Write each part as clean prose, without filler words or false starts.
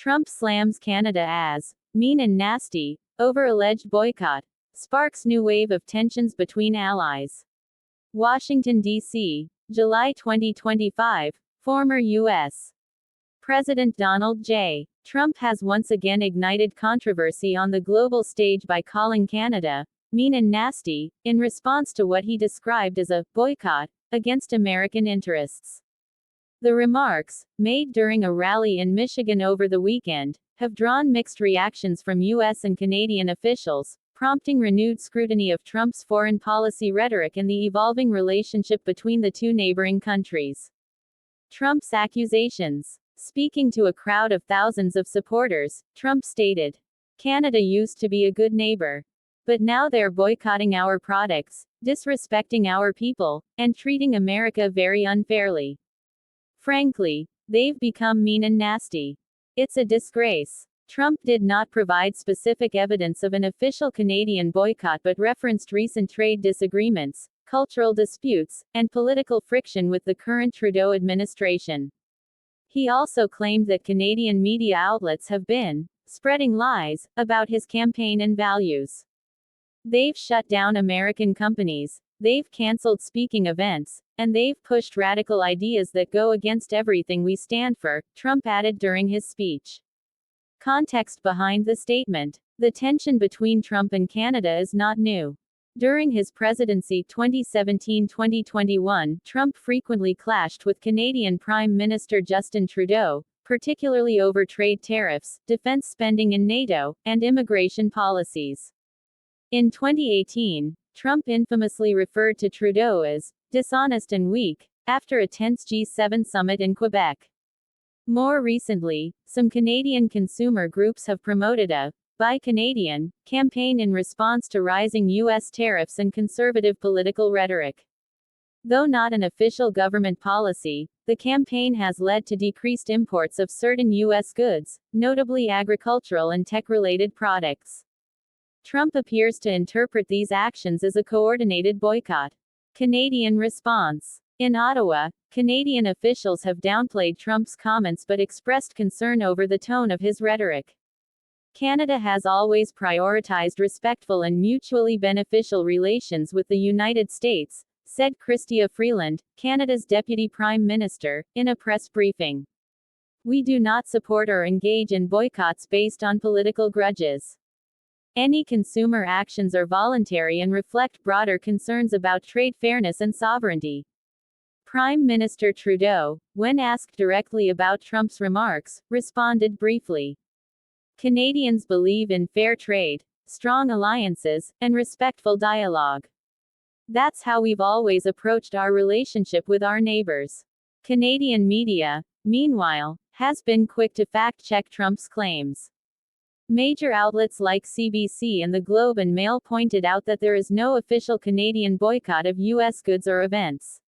Trump slams Canada as mean and nasty over alleged boycott, sparks new wave of tensions between allies. Washington, D.C., July 2025. Former U.S. President Donald J. Trump has once again ignited controversy on the global stage by calling Canada mean and nasty, in response to what he described as a boycott against American interests. The remarks, made during a rally in Michigan over the weekend, have drawn mixed reactions from U.S. and Canadian officials, prompting renewed scrutiny of Trump's foreign policy rhetoric and the evolving relationship between the two neighboring countries. Trump's accusations. Speaking to a crowd of thousands of supporters, Trump stated, "Canada used to be a good neighbor. But now they're boycotting our products, disrespecting our people, and treating America very unfairly. Frankly, they've become mean and nasty. It's a disgrace." Trump did not provide specific evidence of an official Canadian boycott but referenced recent trade disagreements, cultural disputes, and political friction with the current Trudeau administration. He also claimed that Canadian media outlets have been spreading lies about his campaign and values. They've shut down American companies, they've canceled speaking events, and they've pushed radical ideas that go against everything we stand for, Trump added during his speech. Context behind the statement. The tension between Trump and Canada is not new. During his presidency 2017-2021, Trump frequently clashed with Canadian Prime Minister Justin Trudeau, particularly over trade tariffs, defense spending in NATO, and immigration policies. In 2018, Trump infamously referred to Trudeau as dishonest and weak, after a tense G7 summit in Quebec. More recently, some Canadian consumer groups have promoted a Buy Canadian campaign in response to rising U.S. tariffs and conservative political rhetoric. Though not an official government policy, the campaign has led to decreased imports of certain U.S. goods, notably agricultural and tech-related products. Trump appears to interpret these actions as a coordinated boycott. Canadian response. In Ottawa, Canadian officials have downplayed Trump's comments but expressed concern over the tone of his rhetoric. Canada has always prioritized respectful and mutually beneficial relations with the United States, said Chrystia Freeland, Canada's Deputy Prime Minister, in a press briefing. "We do not support or engage in boycotts based on political grudges. Any consumer actions are voluntary and reflect broader concerns about trade fairness and sovereignty." Prime Minister Trudeau, when asked directly about Trump's remarks, responded briefly. "Canadians believe in fair trade, strong alliances, and respectful dialogue. That's how we've always approached our relationship with our neighbors." Canadian media, meanwhile, has been quick to fact-check Trump's claims. Major outlets like CBC and The Globe and Mail pointed out that there is no official Canadian boycott of U.S. goods or events.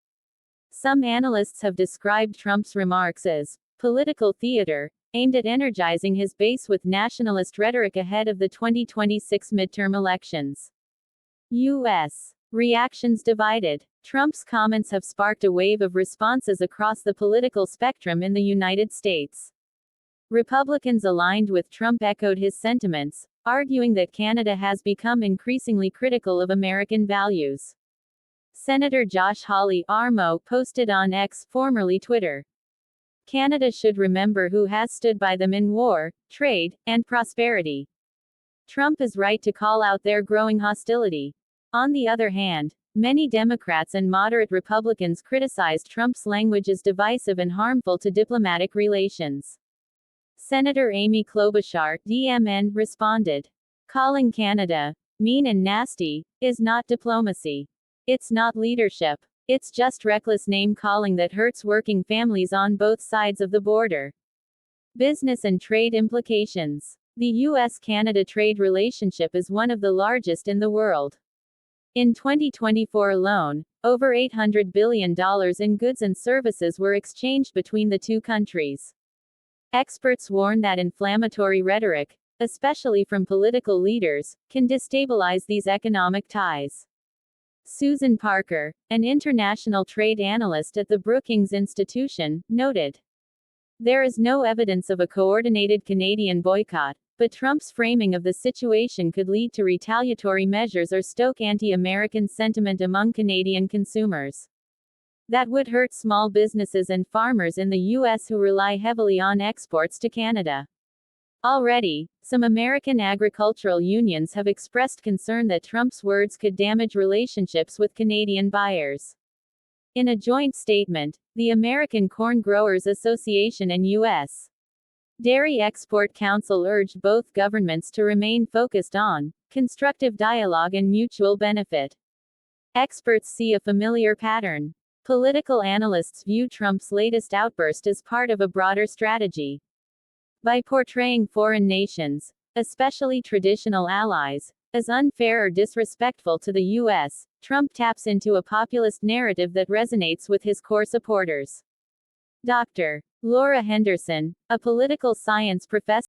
Some analysts have described Trump's remarks as political theater, aimed at energizing his base with nationalist rhetoric ahead of the 2026 midterm elections. U.S. reactions divided. Trump's comments have sparked a wave of responses across the political spectrum in the United States. Republicans aligned with Trump echoed his sentiments, arguing that Canada has become increasingly critical of American values. Senator Josh Hawley, RMO, posted on X, formerly Twitter, "Canada should remember who has stood by them in war, trade, and prosperity. Trump is right to call out their growing hostility." On the other hand, many Democrats and moderate Republicans criticized Trump's language as divisive and harmful to diplomatic relations. Senator Amy Klobuchar, DMN, responded, "Calling Canada mean and nasty is not diplomacy. It's not leadership. It's just reckless name-calling that hurts working families on both sides of the border." Business and trade implications. The U.S.-Canada trade relationship is one of the largest in the world. In 2024 alone, over $800 billion in goods and services were exchanged between the two countries. Experts warn that inflammatory rhetoric, especially from political leaders, can destabilize these economic ties. Susan Parker, an international trade analyst at the Brookings Institution, noted, There is no evidence of a coordinated Canadian boycott, but Trump's framing of the situation could lead to retaliatory measures or stoke anti-American sentiment among Canadian consumers. That would hurt small businesses and farmers in the U.S. who rely heavily on exports to Canada. Already, some American agricultural unions have expressed concern that Trump's words could damage relationships with Canadian buyers. In a joint statement, the American Corn Growers Association and U.S. Dairy Export Council urged both governments to remain focused on constructive dialogue and mutual benefit. Experts see a familiar pattern. Political analysts view Trump's latest outburst as part of a broader strategy. By portraying foreign nations, especially traditional allies, as unfair or disrespectful to the U.S., Trump taps into a populist narrative that resonates with his core supporters. Dr. Laura Henderson, a political science professor